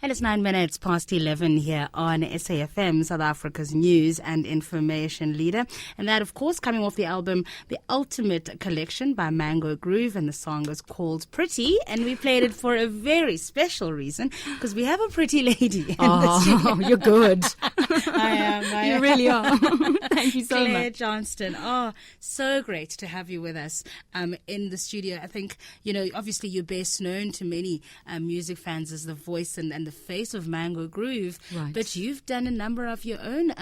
And it's 9 minutes past 11 here on SAFM, South Africa's news and information leader. And that, of course, coming off the album, The Ultimate Collection by Mango Groove. And the song is called Pretty. And we played it for a very special reason, because we have a pretty lady in the studio. You're good. I am. You really are. Thank you so Claire much. Johnston. Oh, so great to have you with us in the studio. I think, obviously you're best known to many music fans as the voice and the face of Mango Groove. Right. But you've done a number of your own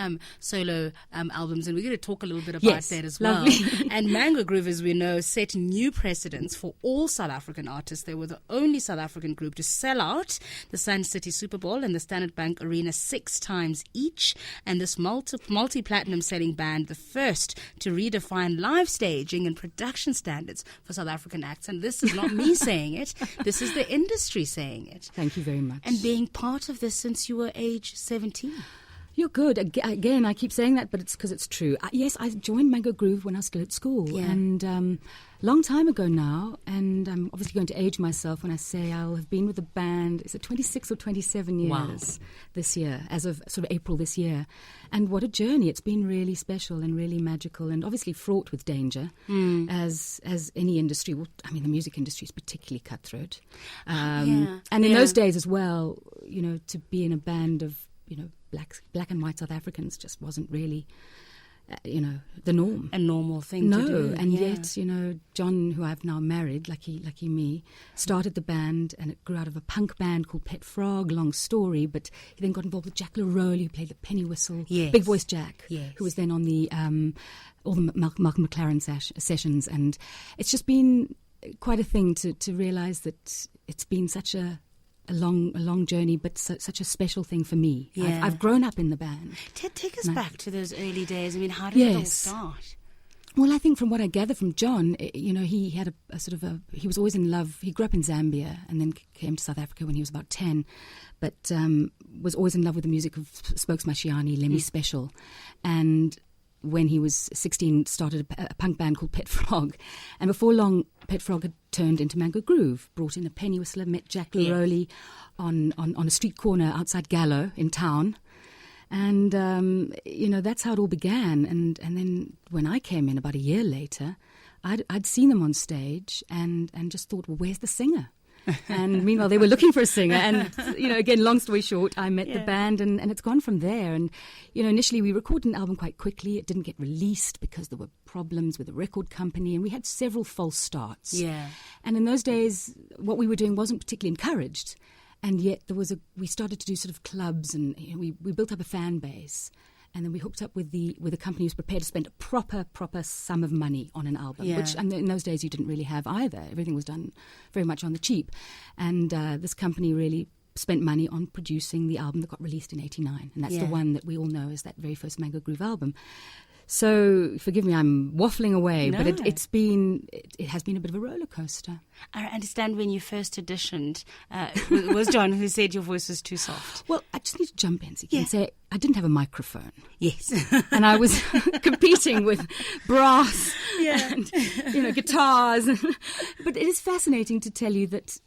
solo albums, and we're going to talk a little bit about that as well. Lovely. And Mango Groove, as we know, set new precedents for all South African artists. They were the only South African group to sell out the Sun City Super Bowl and the Standard Bank Arena 6 times each. And this multi-platinum selling band, the first to redefine live staging and production standards for South African acts. And this is not me saying it. This is the industry saying it. Thank you very much. And being part of this since you were age 17. You're good. Again, I keep saying that, but it's because it's true. Yes, I joined Mango Groove when I was still at school. Yeah. And long time ago now, and I'm obviously going to age myself when I say I'll have been with the band, is it 26 or 27 years this year, as of sort of April this year. And what a journey. It's been really special and really magical and obviously fraught with danger, as any industry. Well, I mean, the music industry is particularly cutthroat. And in those days as well, to be in a band of, black and white South Africans just wasn't really the norm. A normal thing to do. And yet, John, who I've now married, lucky me, started the band, and it grew out of a punk band called Pet Frog, long story, but he then got involved with Jack LaRowley, who played the penny whistle, Big Voice Jack, who was then on the all the Malcolm McLaren sessions, and it's just been quite a thing to realise that it's been such a long journey, but such a special thing for me. Yeah. I've grown up in the band. Take us back to those early days. I mean, how did it all start? Well, I think from what I gather from John, he had he was always in love. He grew up in Zambia and then came to South Africa when he was about 10, but was always in love with the music of Spokes Mashiane, Lemmy Special, and when he was 16, started a punk band called Pet Frog. And before long, Pet Frog had turned into Mango Groove, brought in a penny whistler, met Jack LaRowley on a street corner outside Gallo in town. And, that's how it all began. And then when I came in about a year later, I'd seen them on stage and just thought, well, where's the singer? And meanwhile, they were looking for a singer. And, again, long story short, I met the band and it's gone from there. And, initially we recorded an album quite quickly. It didn't get released because there were problems with the record company and we had several false starts. Yeah. And in those days, what we were doing wasn't particularly encouraged. And yet we started to do sort of clubs and we built up a fan base. And then we hooked up with a company who was prepared to spend a proper sum of money on an album, which in those days you didn't really have either. Everything was done very much on the cheap. And this company really spent money on producing the album that got released in 1989. And that's the one that we all know as that very first Mango Groove album. So forgive me, I'm waffling away, but it has been a bit of a roller coaster. I understand when you first auditioned, it was John who said your voice was too soft. Well, I just need to jump in and say I didn't have a microphone. Yes. And I was competing with brass and guitars. But it is fascinating to tell you that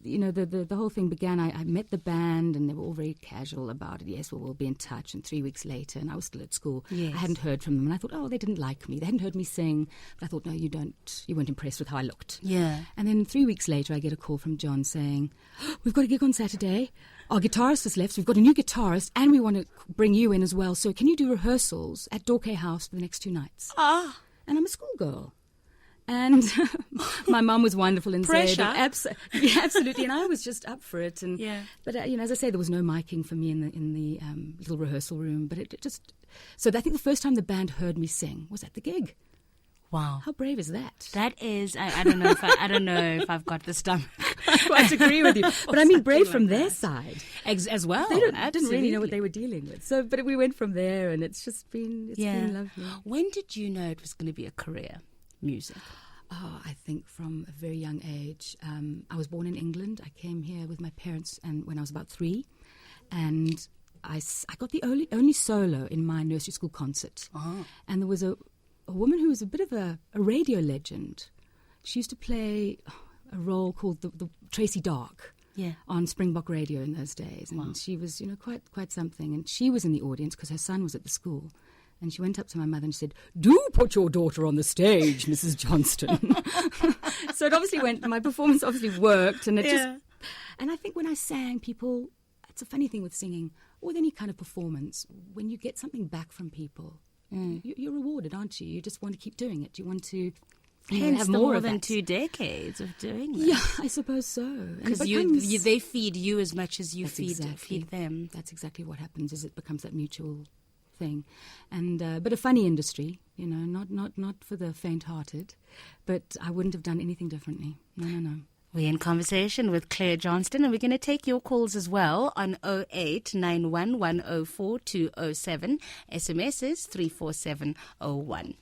the whole thing began. I met the band and they were all very casual about it. Yes, we'll be in touch. And 3 weeks later, and I was still at school, I hadn't heard from them. And I thought, they didn't like me. They hadn't heard me sing. But I thought, no, you weren't impressed with how I looked. Yeah. And then 3 weeks later, I get a call from John saying, we've got a gig on Saturday. Our guitarist has left, so we've got a new guitarist and we want to bring you in as well. So can you do rehearsals at Dorkay House for the next 2 nights? And I'm a schoolgirl. And my mum was wonderful and said, absolutely. And I was just up for it. And but as I say, there was no miking for me in the little rehearsal room. But it just so I think the first time the band heard me sing was at the gig. Wow, how brave is that? That is. I don't know if I've got the stomach. I quite agree with you. But I mean, brave from their side as well. They didn't really know what they were dealing with. So, but we went from there, and it's been lovely. When did you know it was going to be a career? Music? I think from a very young age. I was born in England. I came here with my parents and when I was about 3. And I got the only solo in my nursery school concert. And there was a woman who was a bit of a radio legend. She used to play a role called the Tracy Dark on Springbok Radio in those days. And she was, quite something. And she was in the audience because her son was at the school. And she went up to my mother and said, "Do put your daughter on the stage, Mrs. Johnston." So it obviously my performance obviously worked. And and I think when I sang, people, it's a funny thing with singing or with any kind of performance, when you get something back from people, you're rewarded, aren't you? You just want to keep doing it. You want to have more than 2 decades of doing this. Yeah, I suppose so. Because they feed you as much as you feed them. That's exactly what happens, is it becomes that mutual thing. And but a funny industry, not for the faint-hearted, but I wouldn't have done anything differently. No. We're in conversation with Claire Johnston, and we're going to take your calls as well on 0891 104 207. SMS is 34701.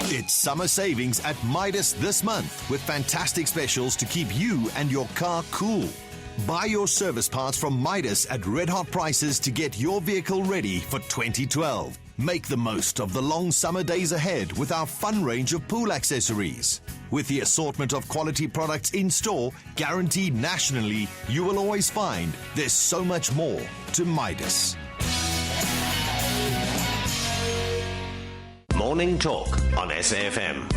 It's summer savings at Midas this month with fantastic specials to keep you and your car cool. Buy your service parts from Midas at red-hot prices to get your vehicle ready for 2012. Make the most of the long summer days ahead with our fun range of pool accessories. With the assortment of quality products in store, guaranteed nationally, you will always find there's so much more to Midas. Morning Talk on SAFM.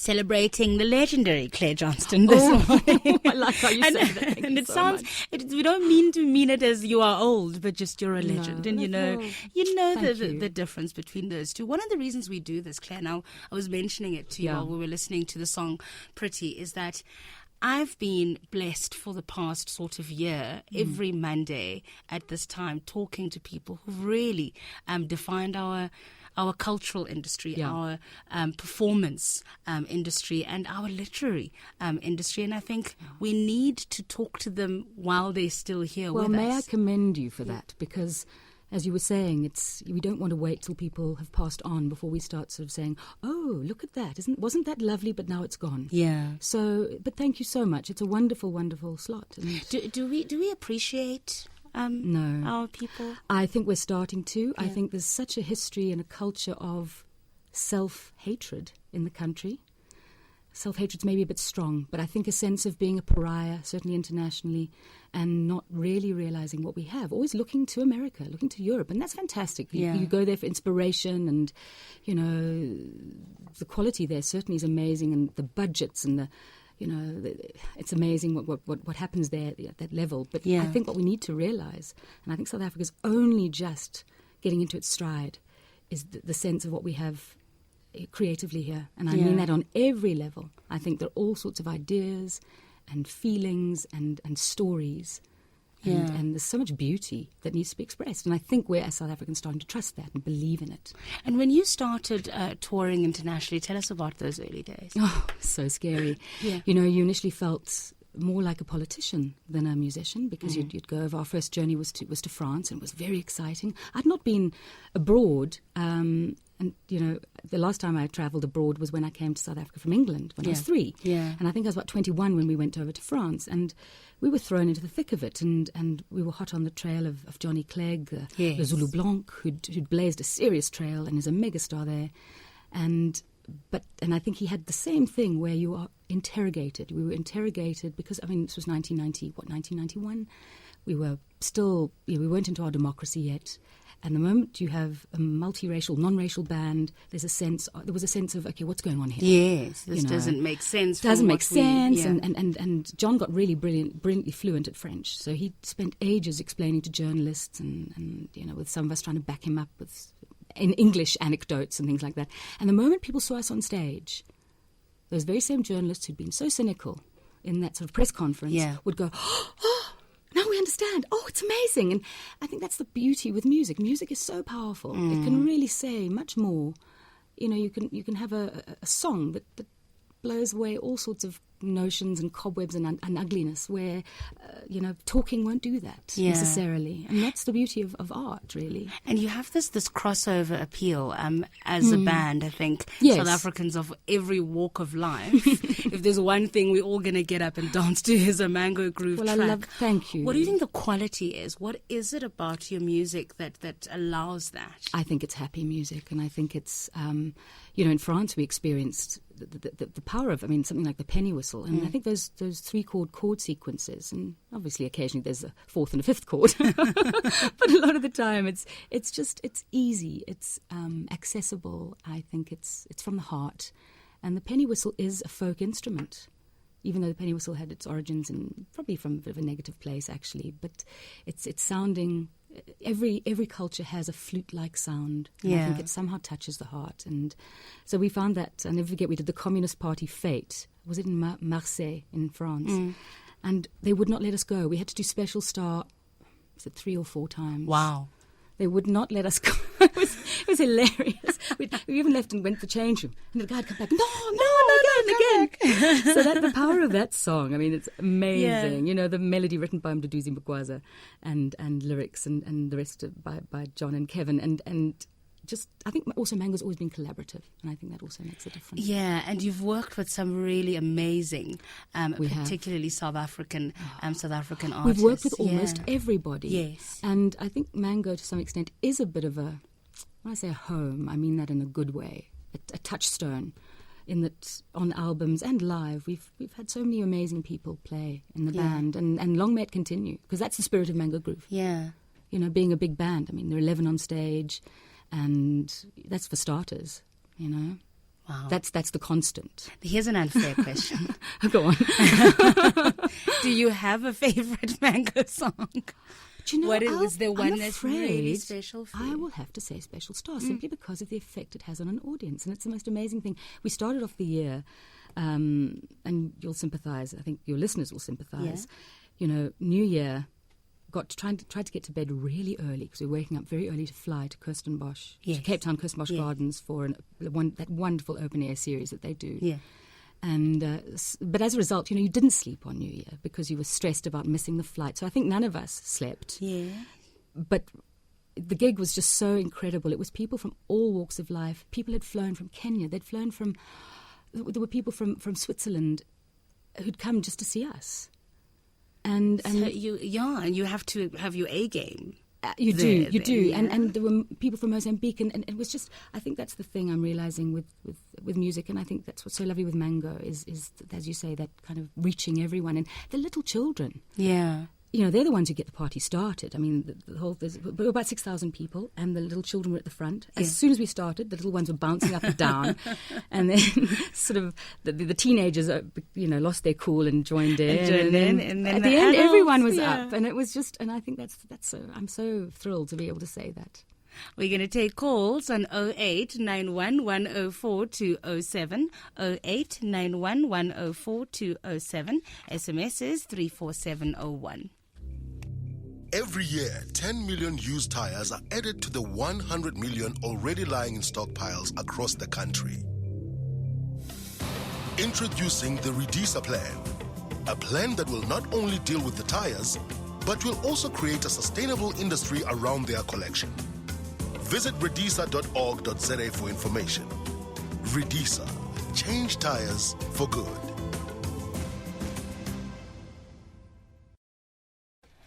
celebrating the legendary Claire Johnston this morning. I like how you say that. Thank And you it so sounds, much. we don't mean to mean it as you are old, but just you're a No, legend. And no, thank you. the difference between those two. One of the reasons we do this, Claire, now I was mentioning it to you while we were listening to the song Pretty, is that I've been blessed for the past sort of year, every Monday at this time, talking to people who've really defined our cultural industry, our performance industry, and our literary industry. And I think we need to talk to them while they're still here with us. Well, may I commend you for that, because as you were saying, we don't want to wait till people have passed on before we start sort of saying, oh, look at that. Wasn't that lovely, but now it's gone. Yeah. So, but thank you so much. It's a wonderful, wonderful slot. And Do we appreciate no, our people? I think we're starting to. Yeah. I think there's such a history and a culture of self-hatred in the country. Self-hatred's maybe a bit strong, but I think a sense of being a pariah, certainly internationally, and not really realizing what we have. Always looking to America, looking to Europe, and that's fantastic. You go there for inspiration, and, you know, the quality there certainly is amazing, and the budgets and it's amazing what happens there at that level. But I think what we need to realize, and I think South Africa's only just getting into its stride, is the sense of what we have creatively here. And I mean that on every level. I think there are all sorts of ideas and feelings and stories. And there's so much beauty that needs to be expressed. And I think we're, as South Africans, starting to trust that and believe in it. And when you started touring internationally, tell us about those early days. Oh, so scary. Yeah. You know, you initially felt more like a politician than a musician, because you'd go over. Our first journey was to France, and it was very exciting. I'd not been abroad, and, you know, the last time I travelled abroad was when I came to South Africa from England when I was 3. Yeah. And I think I was about 21 when we went over to France, and we were thrown into the thick of it, and we were hot on the trail of Johnny Clegg, the Zulu Blanc, who'd blazed a serious trail and is a megastar there. And I think he had the same thing where you are interrogated. We were interrogated because, I mean, this was 1991. We were still, we weren't into our democracy yet. And the moment you have a multiracial, non-racial band, there was a sense of, okay, what's going on here? Yes, this doesn't make sense. Doesn't make sense. And John got really brilliantly fluent at French. So he spent ages explaining to journalists and you know, with some of us trying to back him up in English anecdotes and things like that. And the moment people saw us on stage, those very same journalists who'd been so cynical in that sort of press conference would go, oh, now we understand. Oh, it's amazing. And I think that's the beauty with music. Music is so powerful. It can really say much more. You know, you can have a song that blows away all sorts of notions and cobwebs and ugliness, where you know, talking won't do that necessarily. And that's the beauty of art, really. And you have this crossover appeal as a band. I think South Africans of every walk of life, if there's one thing we're all going to get up and dance to, is a Mango Groove track. Thank you. What do you think the quality is? What is it about your music that allows that? I think it's happy music, and I think it's you know, in France we experienced the power of, I mean, something like the penny whistle, and I think those 3-chord chord sequences, and obviously occasionally there's a 4th and a 5th chord, but a lot of the time it's easy, it's accessible. I think it's from the heart, and the penny whistle is a folk instrument, even though the penny whistle had its origins in probably from a bit of a negative place actually, but it's sounding. Every culture has a flute-like sound. And I think it somehow touches the heart. And so we found that, I'll never forget, we did the Communist Party Fete. Was it in Marseille in France? And they would not let us go. We had to do Special Star, was it 3 or 4 times? Wow. They would not let us go. It was hilarious. We even left and went to the change room. And the guy would come back, no, again. So the power of that song, I mean, it's amazing. Yeah. You know, the melody written by Mduduzi Mgwaza and lyrics and the rest by John and Kevin. And just, I think also Mango's always been collaborative, and I think that also makes a difference. Yeah, and you've worked with some really amazing, particularly South African artists. We've worked with almost everybody. Yes. And I think Mango, to some extent, is a bit of a, when I say a home, I mean that in a good way, a touchstone, in that on albums and live, we've had so many amazing people play in the band, and long may it continue, because that's the spirit of Mango Groove. Yeah. You know, being a big band, I mean, there are 11 on stage, and that's for starters, you know. Wow. That's the constant. Here's an unfair question. Go on. Do you have a favorite Mango song? Do you know, was there one I'm that's afraid really special for you? I will have to say Special Star, simply because of the effect it has on an audience. And it's the most amazing thing. We started off the year, and you'll sympathise, I think your listeners will sympathise. You know, New Year, tried to get to bed really early because we were waking up very early to fly to Kirstenbosch, to Cape Town Kirstenbosch Gardens for that wonderful open-air series that they do. Yeah. And but as a result, you know, you didn't sleep on New Year because you were stressed about missing the flight. So I think none of us slept. Yeah. But the gig was just so incredible. It was people from all walks of life. People had flown from Kenya. There were people from Switzerland who'd come just to see us. And so you have to have your A game. You do. Yeah. And there were people from Mozambique, and it was just, I think that's the thing I'm realising with music, and I think that's what's so lovely with Mango is, as you say, that kind of reaching everyone, and the little children. Yeah. You know, they're the ones who get the party started. I mean, there were about 6,000 people, and the little children were at the front. As soon as we started, the little ones were bouncing up and down, and then sort of the teenagers, lost their cool and joined in. And then at the end, everyone was up, and it was just. And I think that's so. I'm so thrilled to be able to say that. We're going to take calls on 0891 104 207, 0891 104 207. SMS is 34701. Every year, 10 million used tires are added to the 100 million already lying in stockpiles across the country. Introducing the Redisa plan, a plan that will not only deal with the tires, but will also create a sustainable industry around their collection. Visit redisa.org.za for information. Redisa, change tires for good.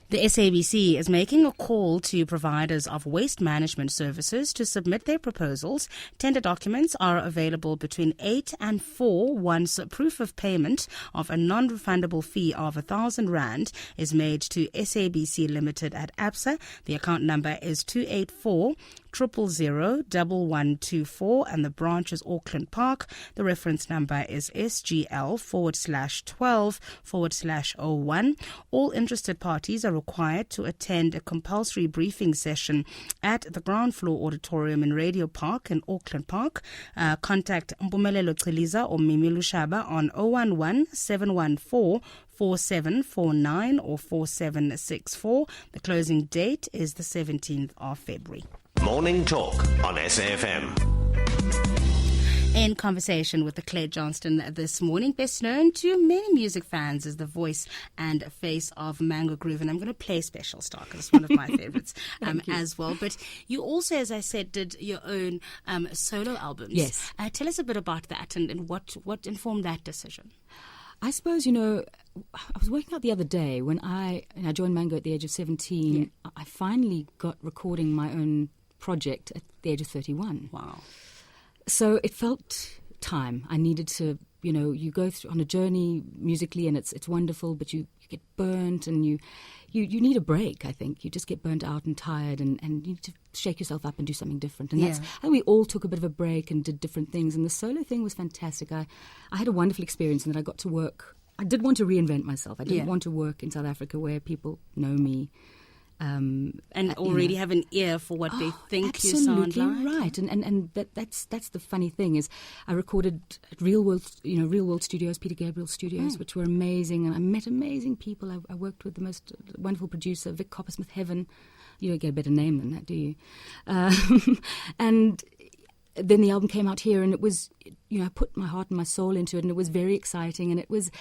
The SABC is making a call to providers of waste management services to submit their proposals. Tender documents are available between 8 and 4 once proof of payment of a non-refundable fee of R1,000 is made to SABC Limited at ABSA. The account number is 284 0001124 and the branch is Auckland Park. The reference number is SGL/12/01. All interested parties are required to attend a compulsory briefing session at the ground floor auditorium in Radio Park in Auckland Park. Contact Mpumelelo Chiliza or Mimi Lushaba on 011-714-4749 or 4764. The closing date is the 17th of February. Morning Talk on SAFM. In conversation with the Claire Johnston this morning, best known to many music fans as the voice and face of Mango Groove. And I'm going to play Special Star because it's one of my favorites as well. But you also, as I said, did your own solo albums. Yes. Tell us a bit about that and what informed that decision. I suppose, I was working out the other day when I joined Mango at the age of 17. Yeah. I finally got recording my own project at the age of 31. Wow. So it felt time. I needed to, you go through on a journey musically and it's wonderful, but you get burnt and you need a break, I think. You just get burnt out and tired and you need to shake yourself up and do something different. And I think we all took a bit of a break and did different things. And the solo thing was fantastic. I had a wonderful experience in that I got to work. I did want to reinvent myself. I didn't want to work in South Africa where people know me. And already have an ear for what they think you sound like. Absolutely right. And that's the funny thing is I recorded at Real World Studios, Peter Gabriel Studios, which were amazing. And I met amazing people. I worked with the most wonderful producer, Vic Coppersmith Heaven. You don't get a better name than that, do you? And then the album came out here and it was, I put my heart and my soul into it and it was very exciting. And it was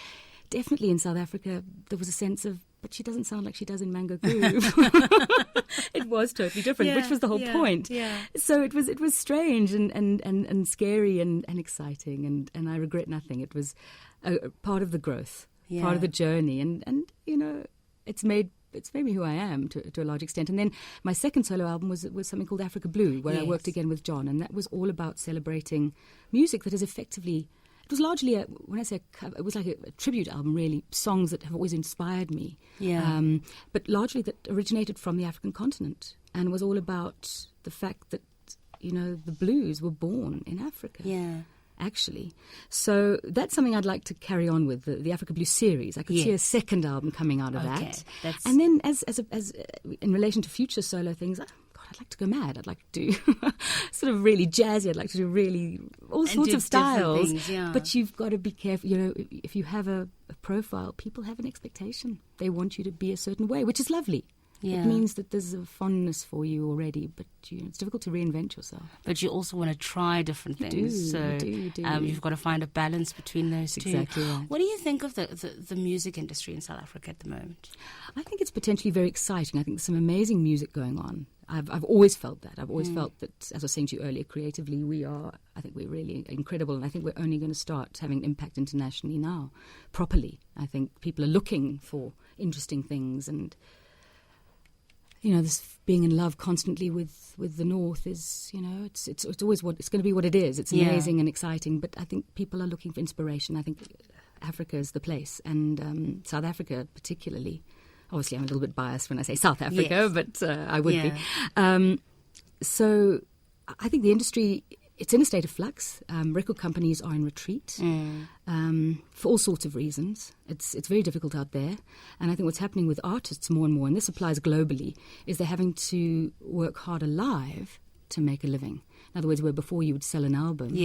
definitely in South Africa, there was a sense of, but she doesn't sound like she does in Mango Groove. It was totally different, which was the whole point. Yeah. So it was strange and scary and exciting, and I regret nothing. It was a part of the growth, part of the journey, and it's made me who I am to a large extent. And then my second solo album was something called Africa Blue, where I worked again with John, and that was all about celebrating music that is effectively. It was largely, when I say a cover, it was like a tribute album, really, songs that have always inspired me. Yeah. But largely that originated from the African continent and was all about the fact that, the blues were born in Africa. Yeah. actually. So that's something I'd like to carry on with, the Africa Blue series. I could see a second album coming out of that. And then as in relation to future solo things, I'd like to go mad. I'd like to do sort of really jazzy. I'd like to do really all sorts of styles. Things, But you've got to be careful. You know, if you have a profile, people have an expectation. They want you to be a certain way, which is lovely. Yeah. It means that there's a fondness for you already, but it's difficult to reinvent yourself. But you also want to try different things. You do. You've got to find a balance between those two. Exactly right. What do you think of the music industry in South Africa at the moment? I think it's potentially very exciting. I think there's some amazing music going on. I've always felt that. I've always felt that, as I was saying to you earlier, creatively I think we're really incredible, and I think we're only going to start having an impact internationally now, properly. I think people are looking for interesting things, and this being in love constantly with the North is, it's always it's going to be what it is. It's amazing and exciting, but I think people are looking for inspiration. I think Africa is the place, and South Africa particularly. Obviously, I'm a little bit biased when I say South Africa, but I would be. So I think the industry, it's in a state of flux. Record companies are in retreat for all sorts of reasons. It's very difficult out there. And I think what's happening with artists more and more, and this applies globally, is they're having to work harder live to make a living. In other words, where before you would sell an album,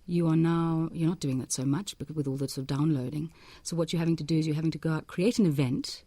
you're not doing that so much because with all the sort of downloading. So what you're having to do is you're having to go out, create an event,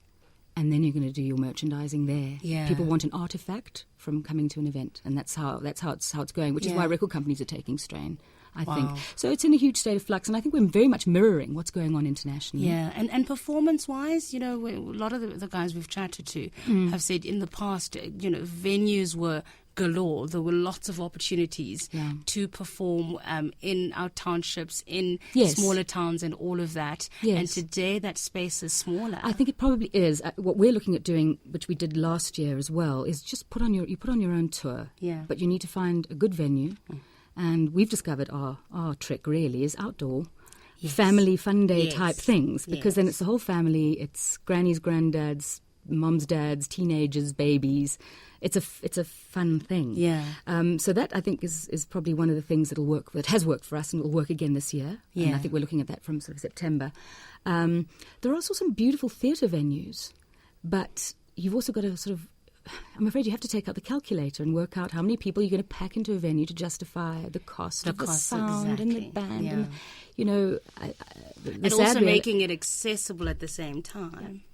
and then you're going to do your merchandising there. Yeah. People want an artifact from coming to an event, and that's how it's going, which is why record companies are taking strain, I think. So it's in a huge state of flux, and I think we're very much mirroring what's going on internationally. Yeah, and performance-wise, a lot of the guys we've chatted to have said in the past, venues were galore. There were lots of opportunities to perform in our townships, in smaller towns and all of that. Yes. And today that space is smaller. I think it probably is. What we're looking at doing, which we did last year as well, is just put on your own tour. Yeah. But you need to find a good venue. And we've discovered our trick really is outdoor. Family fun day type things, because then it's the whole family. It's grannies, granddads, mums, dads, teenagers, babies. It's a fun thing. Yeah. So that I think is probably one of the things that has worked for us and will work again this year. Yeah. And I think we're looking at that from sort of September. There are also some beautiful theatre venues, but you've also got to sort of, I'm afraid you have to take out the calculator and work out how many people you're going to pack into a venue to justify the cost of the sound and the band. Yeah. And, and also making it accessible at the same time.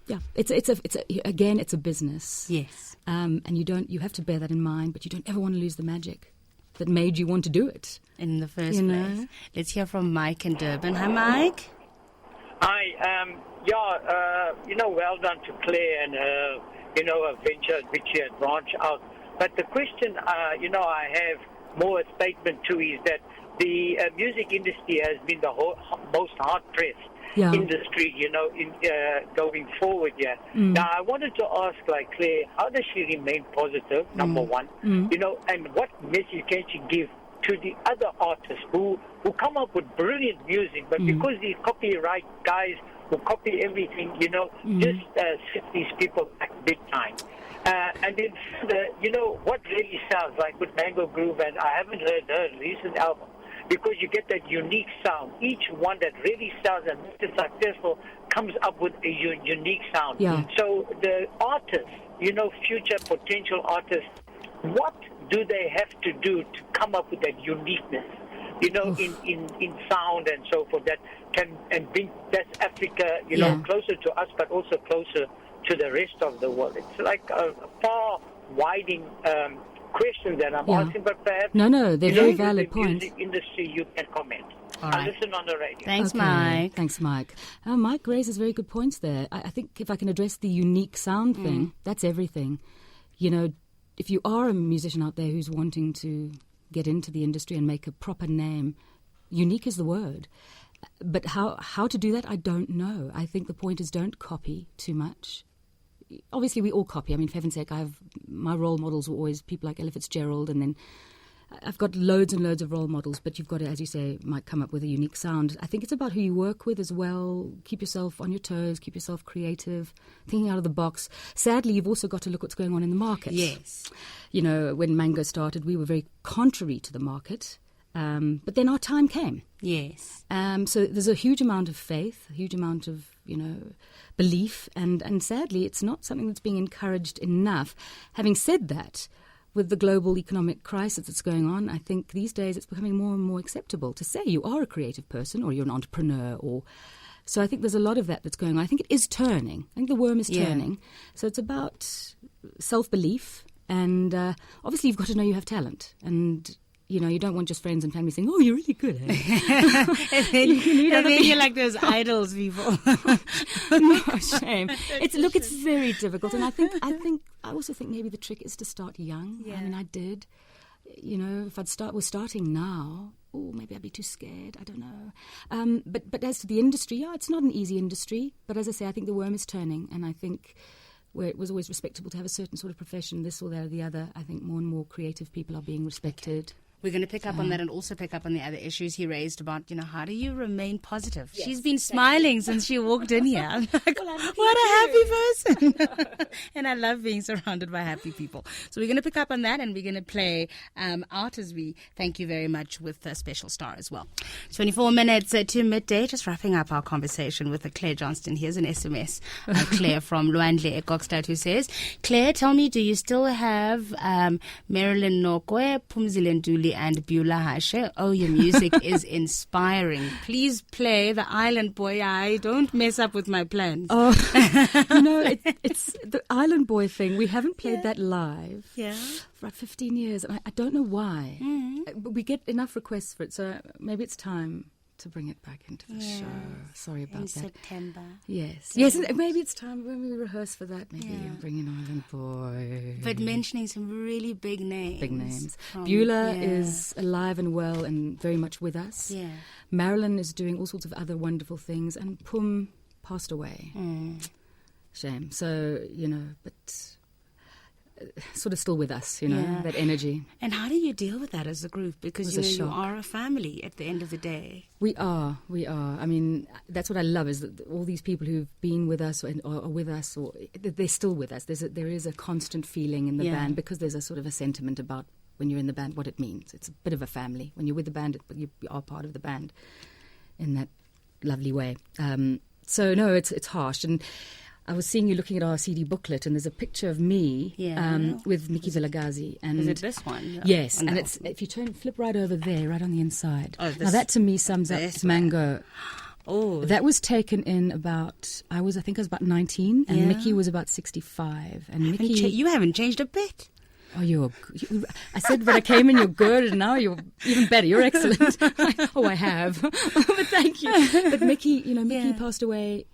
Yeah, it's a business. Yes, and you have to bear that in mind, but you don't ever want to lose the magic that made you want to do it in the first place. Let's hear from Mike in Durban. Hi, Mike. Hi. Well done to Claire and her, a venture which she had branched out. But the question, I have more a statement to is that the music industry has been the most hard-pressed industry, in going forward. Now, I wanted to ask, Claire, how does she remain positive? Number one, and what message can she give to the other artists who come up with brilliant music, but because these copyright guys who copy everything, just set these people back big time. And then, what really sounds like with Mango Groove, and I haven't heard her recent album, because you get that unique sound. Each one that really sounds and makes it successful comes up with a unique sound. Yeah. So the artists, future potential artists, what do they have to do to come up with that uniqueness, in sound and so forth, that can and bring that's Africa, closer to us, but also closer to the rest of the world? It's like a far-widening question that I'm asking, but perhaps they're very valid points. In the music industry, you can comment. All right. I'll listen on the radio. Thanks, Mike. Thanks, Mike. Mike raises very good points there. I think if I can address the unique sound thing, that's everything. If you are a musician out there who's wanting to get into the industry and make a proper name, unique is the word. But how to do that, I don't know. I think the point is don't copy too much. Obviously, we all copy. I mean, for heaven's sake, my role models were always people like Ella Fitzgerald, and then I've got loads and loads of role models, but you've got to, as you say, might come up with a unique sound. I think it's about who you work with as well. Keep yourself on your toes, keep yourself creative, thinking out of the box. Sadly, you've also got to look what's going on in the market. Yes. When Mango started, we were very contrary to the market. But then our time came. Yes. So there's a huge amount of faith, a huge amount of, belief, and sadly, it's not something that's being encouraged enough. Having said that, with the global economic crisis that's going on, I think these days it's becoming more and more acceptable to say you are a creative person or you're an entrepreneur. So I think there's a lot of that that's going on. I think it is turning. I think the worm is turning. So it's about self-belief, and obviously you've got to know you have talent. And you don't want just friends and family saying, "Oh, you're really good." And then you're like those idols people. No, shame. It's very difficult, and I also think maybe the trick is to start young. Yeah. I mean, I did. If was starting now, maybe I'd be too scared. I don't know. But as to the industry, it's not an easy industry. But as I say, I think the worm is turning, and I think where it was always respectable to have a certain sort of profession, this or that or the other, I think more and more creative people are being respected. We're going to pick up on that and also pick up on the other issues he raised about, how do you remain positive? Yes, she's been smiling since she walked in here. I'm like, what a happy person. And I love being surrounded by happy people. So we're going to pick up on that, and we're going to play out as we thank you very much with a special star as well. 24 minutes to midday, just wrapping up our conversation with Claire Johnston. Here's an SMS, Claire from Luandle Ekokstad, who says, Claire, tell me, do you still have Marilyn Nokwe, Pumzile Nduli, and Beulah Hashe? Oh, your music is inspiring. Please play the Island Boy. I don't mess up with my plans. Oh, it's the Island Boy thing. We haven't played that live for about 15 years, and I don't know why. But we get enough requests for it, so maybe it's time to bring it back into the show. Sorry about that. In September. Yes, and maybe it's time when we rehearse for that. Maybe bring in Island Boy. But mentioning some really big names. Beulah is alive and well and very much with us. Yeah. Marilyn is doing all sorts of other wonderful things, and Pum passed away. Shame. So but sort of still with us, that energy. And how do you deal with that as a group? Because you are a family at the end of the day. We are. I mean, that's what I love, is that all these people who've been with us or are with us, or they're still with us. There is a constant feeling in the band, because there's a sort of a sentiment about when you're in the band, what it means. It's a bit of a family. When you're with the band, you are part of the band in that lovely way. So no, it's harsh. And I was seeing you looking at our CD booklet, and there's a picture of me with Mickey Vilagazi. And is it this one? Yes, and it's, if you flip right over there, right on the inside. Now that to me sums up Mango. Oh, that was taken in about, I think I was about 19, and Mickey was about 65. And Mickey, you haven't changed a bit. Oh, I said when I came in, you're good, and now you're even better. You're excellent. I have. But thank you. But Mickey, Mickey passed away.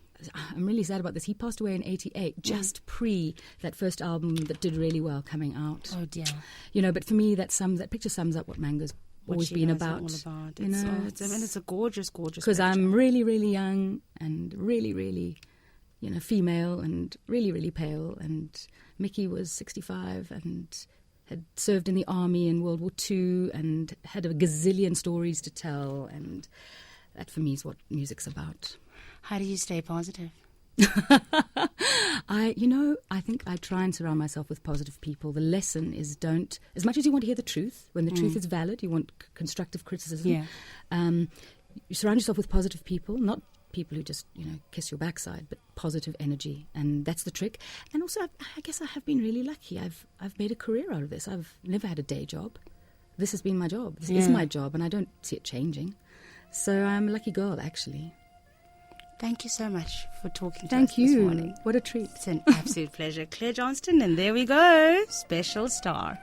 I'm really sad about this. He passed away in 88, just pre that first album that did really well coming out. Oh dear. But for me, that picture sums up what Mango's always been about. It's a gorgeous because I'm really, really young and really, really, female and really, really pale. And Mickey was 65 and had served in the army in World War II and had a gazillion stories to tell. And that for me is what music's about. How do you stay positive? I think I try and surround myself with positive people. The lesson is don't, as much as you want to hear the truth, when the truth is valid, you want constructive criticism. Yeah. You surround yourself with positive people, not people who just, kiss your backside, but positive energy. And that's the trick. And also, I guess I have been really lucky. I've made a career out of this. I've never had a day job. This has been my job. This is my job, and I don't see it changing. So I'm a lucky girl, actually. Thank you so much for talking to us Thank you. This morning. What a treat. It's an absolute pleasure. Claire Johnston, and there we go. Special star.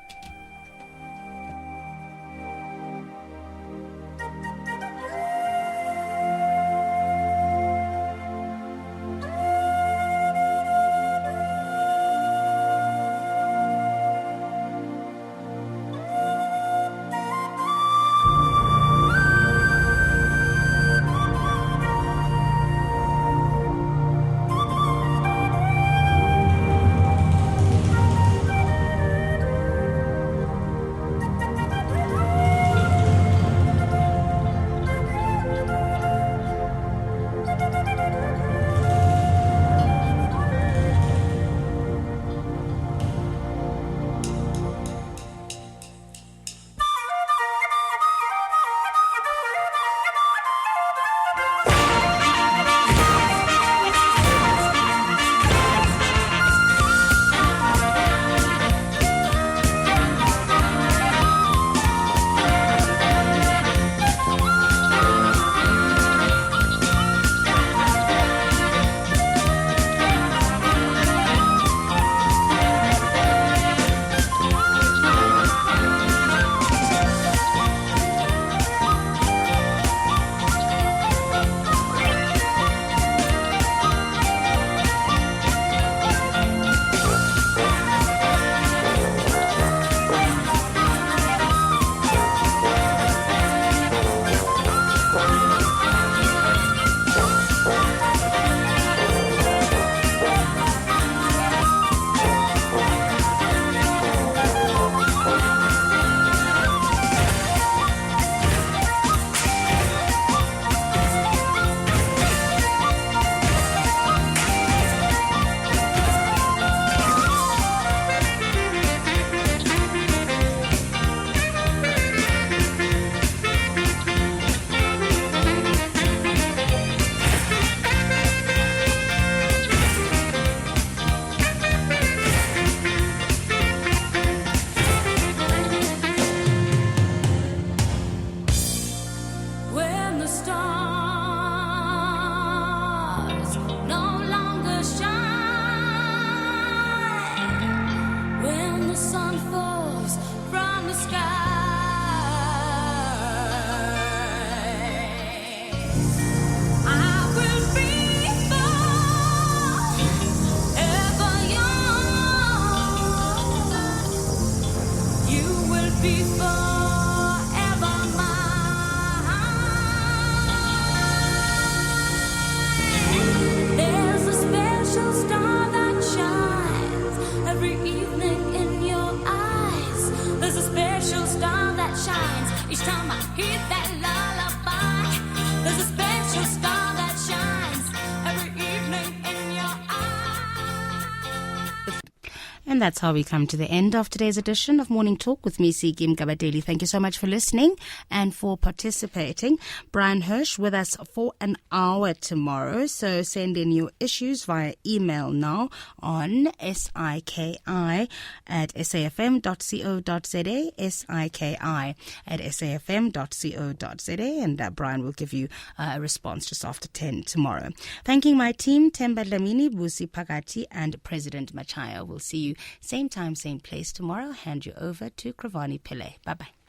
And that's how we come to the end of today's edition of Morning Talk with me, Sigim Gabadeli. Thank you so much for listening and for participating. Brian Hirsch with us for an hour tomorrow. So send in your issues via email now on siki@safm.co.za, siki@safm.co.za, and Brian will give you a response just after 10 tomorrow. Thanking my team, Temba Dlamini, Busi Pagati, and President Machaya. We'll see you same time, same place tomorrow. Hand you over to Kravani Pillay. Bye-bye.